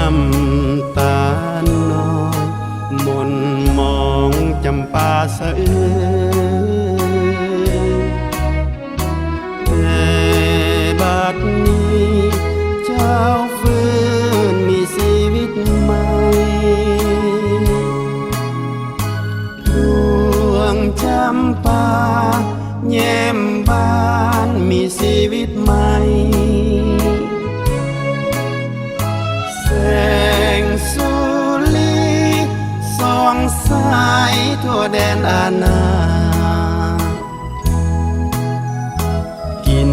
ำตาน้อยมนมองจำปาสะอื้นแต่บัดนี้เจ้าฟื้นมีชีวิตใหม่ดวงจำปาแย้มบานมีชีวิตใหม่แสงสุรีส่องสายทั่วแดนอาณากิน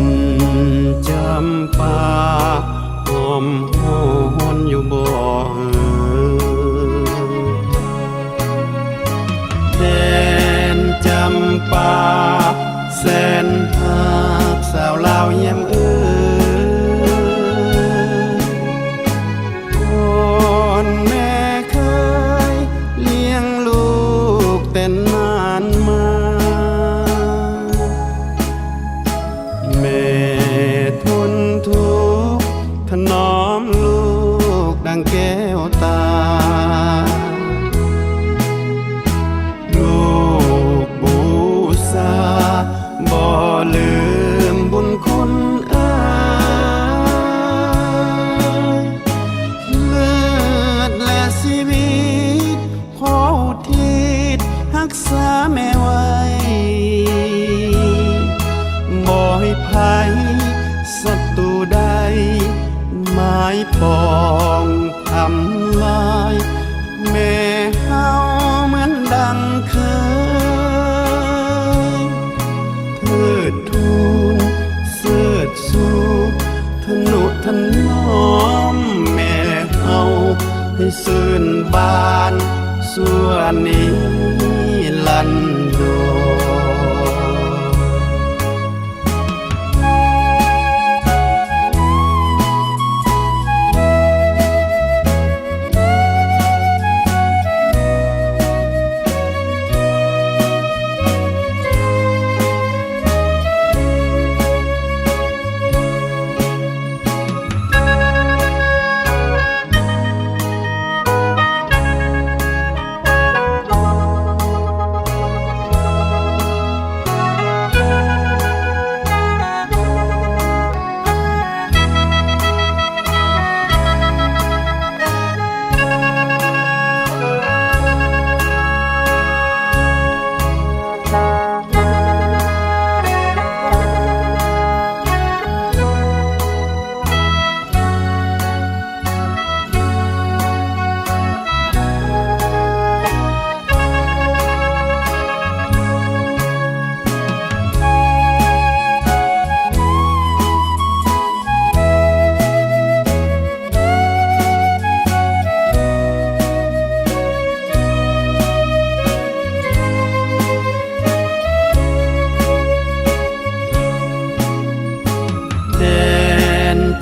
จำปาหอมหวนอยู่บ่แดนจำปาแสนหักสาวลาวเยี่ยมก่อนแม่เคยเลี้ยงลูกแต่นานมาแม่ทนทุกข์ถนอมลูกดังแก้วตาลูกบูชาบ่ลืมบุญคุณเลือดและชีวิตขออุทิศรักษาแม่ไว้บ่ให้ภัยศัตรูใดหมายปองทำลายแม่เฮาเหมือนดังเคยเทิดทูนเสิดสู่ทนุถนอมแม่เฮาให้ซื่นบานส่วนนี้ลันโด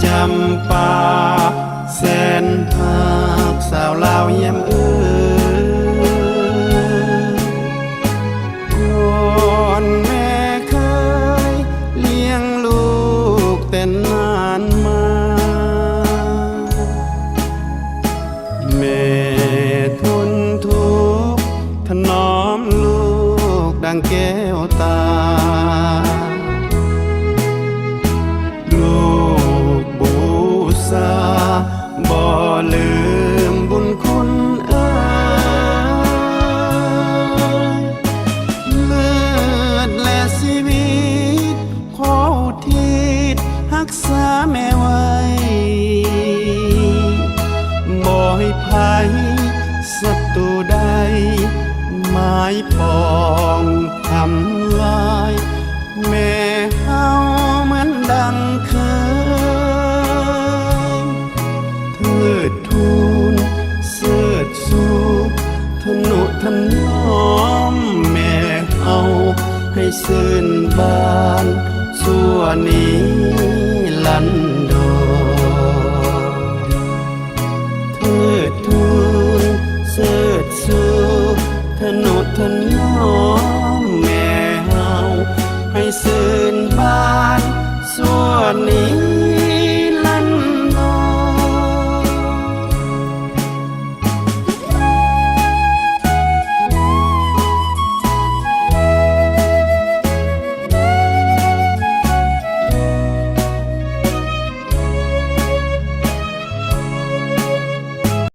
จำปาแสนหักสาวลาวเยี่ยมก่อนแม่เคยเลี้ยงลูกแต่นานมาแม่ทนทุกข์ถนอมลูกดังแก้วตาบ่ลืมบุญคุณเลือดและชีวิตขออุทิศรักษาแม่ไว้บ่ให้ภัยศัตรูใดหมายปองทำลายแม่เฮาเหมือนดังเคยเทิดทูนเสิดสู่ทนุถนอมแม่เฮาให้ซื่นบานชั่วนี้ลันโดเทิดทูนเสิดสู่ทนุถนอมแม่เฮาให้ซื่นบานชั่วนี้